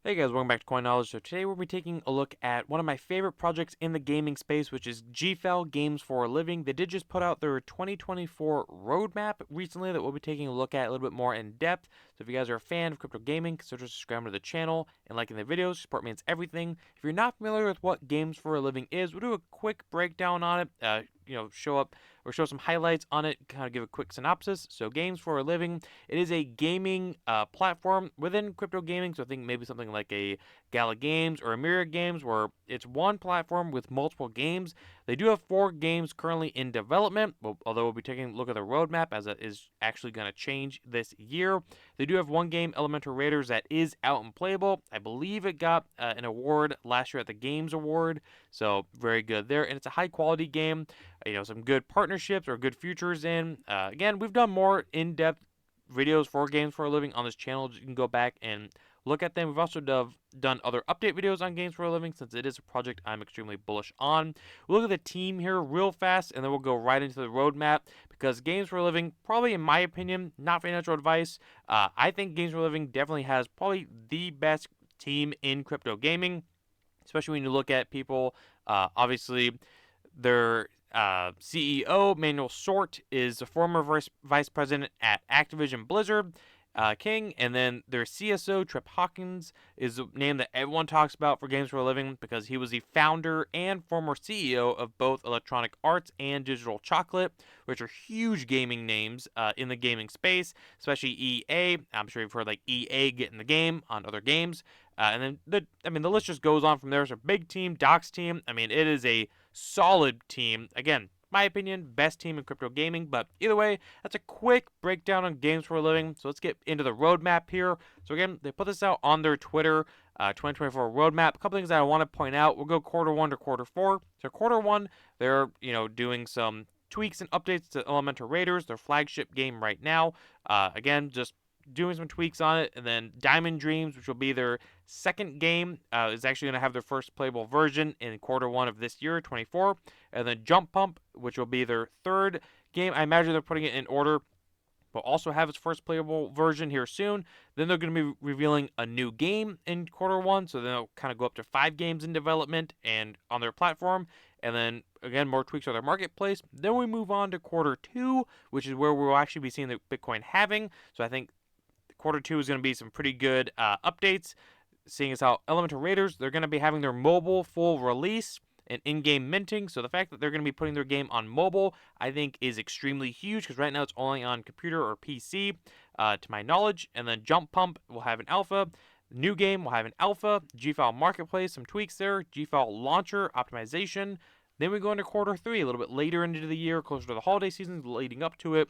Hey guys, welcome back to CoinKnowledge. So today we'll be taking a look at one of my favorite projects in the gaming space, which is GFAL Games for a Living. They did just put out their 2024 roadmap recently that we'll be taking a look at a little bit more in depth. So if you guys are a fan of crypto gaming, consider subscribing to the channel and liking the videos. Support means everything. If you're not familiar with what Games for a Living is, we'll do a quick breakdown on it. Show some highlights on it, kind of give a quick synopsis. So Games for a Living, it is a gaming platform within crypto gaming. So I think maybe something like a Gala Games or a Myriad Games, where it's one platform with multiple games. They do have 4 games currently in development, although we'll be taking a look at the roadmap as it is actually going to change this year. They do have one game, Elemental Raiders, that is out and playable. I believe it got an award last year at the Games Award, so very good there. And it's a high quality game. Some good partnerships or good futures in. Again, we've done more in-depth videos for Games for a Living on this channel. You can go back and look at them. We've also done other update videos on Games for a Living, since it is a project I'm extremely bullish on. We'll look at the team here real fast, and then we'll go right into the roadmap, because Games for a Living, probably in my opinion, not financial advice, I think Games for a Living definitely has probably the best team in crypto gaming, especially when you look at people. Obviously, their CEO, Manuel Sort, is the former vice president at Activision Blizzard, King, and then their CSO, Trip Hawkins, is the name that everyone talks about for Games for a Living, because he was the founder and former CEO of both Electronic Arts and Digital Chocolate, which are huge gaming names in the gaming space, especially EA. I'm sure you've heard like EA getting the game on other games. And then the list just goes on from there. So big team, Doc's team. It is a solid team. Again, my opinion, best team in crypto gaming. But either way, that's a quick breakdown on Games for a Living. So let's get into the roadmap here. So again, they put this out on their Twitter, 2024 roadmap. A couple things that I want to point out. We'll go quarter 1 to quarter 4. So quarter 1, they're doing some tweaks and updates to Elemental Raiders, their flagship game right now. Again, just doing some tweaks on it. And then Diamond Dreams, which will be their second game, is actually going to have their first playable version in quarter 1 of this year, 24. And then Jump Pump, which will be their third game. I imagine they're putting it in order. Will also have its first playable version here soon. Then they're going to be revealing a new game in quarter 1, so then they'll kind of go up to 5 games in development and on their platform. And then again, more tweaks on their marketplace. Then we move on to quarter 2, which is where we'll actually be seeing the Bitcoin halving. So I think quarter 2 is going to be some pretty good updates, seeing as how Elemental Raiders, they're going to be having their mobile full release and in-game minting. So the fact that they're going to be putting their game on mobile, I think, is extremely huge, because right now it's only on computer or PC, to my knowledge. And then Jump Pump will have an alpha. The new game will have an alpha. GFAL Marketplace, some tweaks there. GFAL Launcher optimization. Then we go into quarter 3, a little bit later into the year, closer to the holiday season, leading up to it.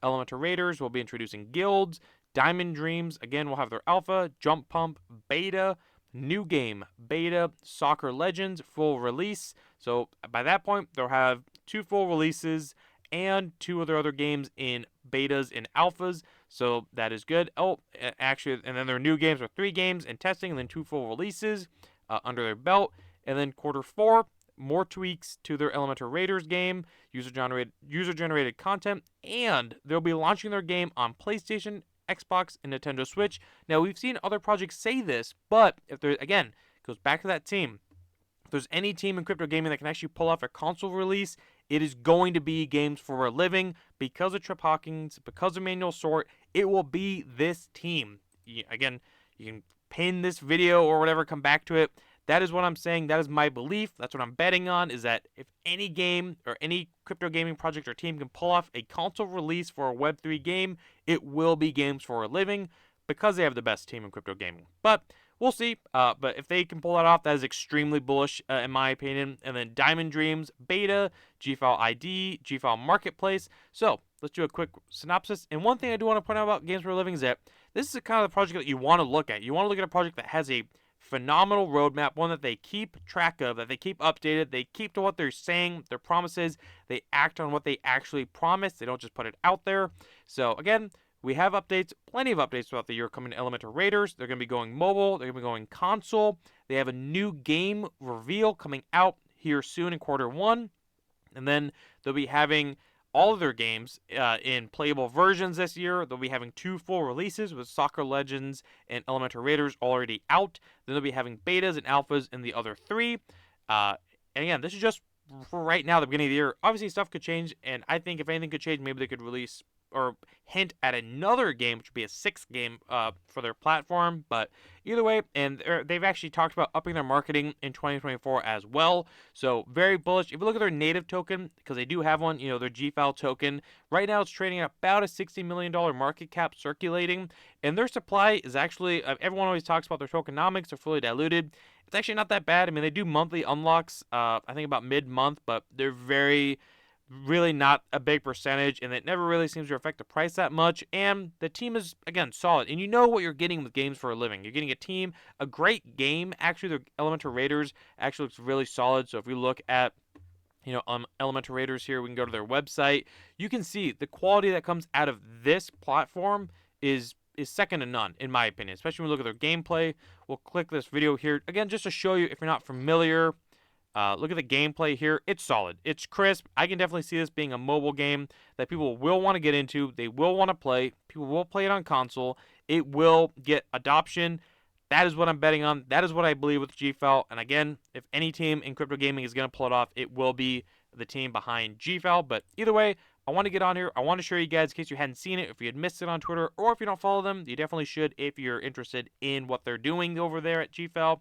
Elemental Raiders will be introducing guilds. Diamond Dreams, again, will have their alpha. Jump Pump, beta. New game, beta. Soccer Legends, full release. So by that point, they'll have 2 full releases and 2 of their other games in betas and alphas. So that is good. Oh, actually, and then their new games are 3 games in testing, and then 2 full releases under their belt. And then quarter 4, more tweaks to their Elemental Raiders game, user-generated content, and they'll be launching their game on PlayStation, Xbox, and Nintendo Switch. Now, we've seen other projects say this, but if there, again, it goes back to that team. If there's any team in crypto gaming that can actually pull off a console release, it is going to be Games for a Living. Because of Trip Hawkins, because of Manuel Sort, it will be this team. Again, you can pin this video or whatever, come back to it. That is what I'm saying. That is my belief. That's what I'm betting on, is that if any game or any crypto gaming project or team can pull off a console release for a Web3 game, it will be Games for a Living, because they have the best team in crypto gaming. But we'll see. But if they can pull that off, that is extremely bullish, in my opinion. And then Diamond Dreams, beta, GFAL ID, GFAL Marketplace. So let's do a quick synopsis. And one thing I do want to point out about Games for a Living is that this is the kind of the project that you want to look at. You want to look at a project that has a phenomenal roadmap, one that they keep track of, that they keep updated, they keep to what they're saying, their promises, they act on what they actually promise, they don't just put it out there. So again, we have updates, plenty of updates throughout the year coming to Elemental Raiders. They're going to be going mobile, they're going to be going console. They have a new game reveal coming out here soon in quarter 1, and then they'll be having all of their games in playable versions this year. They'll be having 2 full releases with Soccer Legends and Elemental Raiders already out. Then they'll be having betas and alphas in the other 3. And again, this is just for right now, the beginning of the year. Obviously, stuff could change, and I think if anything could change, maybe they could release or hint at another game, which would be a 6th game for their platform. But either way, and they've actually talked about upping their marketing in 2024 as well. So very bullish. If you look at their native token, because they do have one, their GFAL token, right now it's trading at about a $60 million market cap circulating. And their supply is actually, everyone always talks about their tokenomics, they're fully diluted. It's actually not that bad. I mean, they do monthly unlocks, I think about mid-month, but they're really not a big percentage, and it never really seems to affect the price that much. And the team is, again, solid. And you know what you're getting with games for a living. You're getting a team, a great game. Actually, the Elemental Raiders actually looks really solid. So if we look at Elemental Raiders here, we can go to their website. You can see the quality that comes out of this platform is second to none, in my opinion, especially when we look at their gameplay. We'll click this video here, again, just to show you if you're not familiar. Look at the gameplay here. It's solid. It's crisp. I can definitely see this being a mobile game that people will want to get into. They will want to play. People will play it on console. It will get adoption. That is what I'm betting on. That is what I believe with GFAL. And again, if any team in crypto gaming is going to pull it off, it will be the team behind GFAL. But either way, I want to get on here. I want to show you guys in case you hadn't seen it, if you had missed it on Twitter, or if you don't follow them, you definitely should if you're interested in what they're doing over there at GFAL.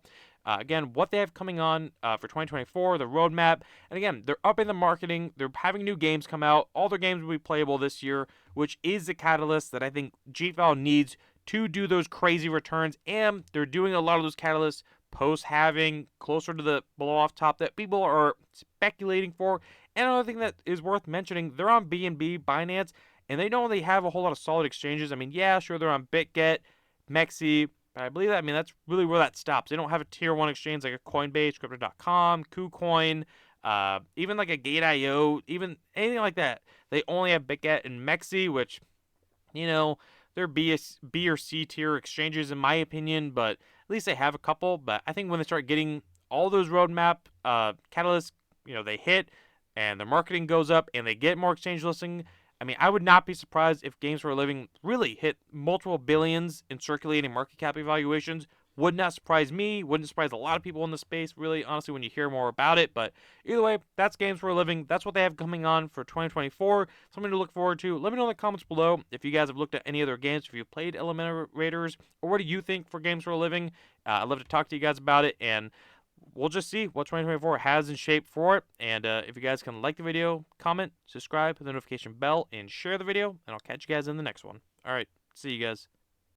Again, what they have coming on for 2024, the roadmap. And again, they're upping the marketing. They're having new games come out. All their games will be playable this year, which is the catalyst that I think GFAL needs to do those crazy returns. And they're doing a lot of those catalysts post-halving, closer to the below off top that people are speculating for. And another thing that is worth mentioning, they're on BNB, Binance, and they don't really have a whole lot of solid exchanges. I mean, yeah, sure, they're on BitGet, Mexi, but I believe that's really where that stops. They don't have a tier 1 exchange like a Coinbase, Crypto.com, KuCoin, even like a Gate.io, even anything like that. They only have BitGet and Mexi, which, they're B or C tier exchanges in my opinion, but at least they have a couple. But I think when they start getting all those roadmap catalysts, they hit and their marketing goes up and they get more exchange listing, I mean, I would not be surprised if games for a living really hit multiple billions in circulating market cap evaluations. Would not surprise me. Wouldn't surprise a lot of people in the space, really, honestly, when you hear more about it. But either way, that's games for a living. That's what they have coming on for 2024. Something to look forward to. Let me know in the comments below if you guys have looked at any other games, if you've played Elemental Raiders, or what do you think for games for a living. I'd love to talk to you guys about it, and we'll just see what 2024 has in shape for it. And if you guys can like the video, comment, subscribe, hit the notification bell, and share the video, and I'll catch you guys in the next one. All right, see you guys.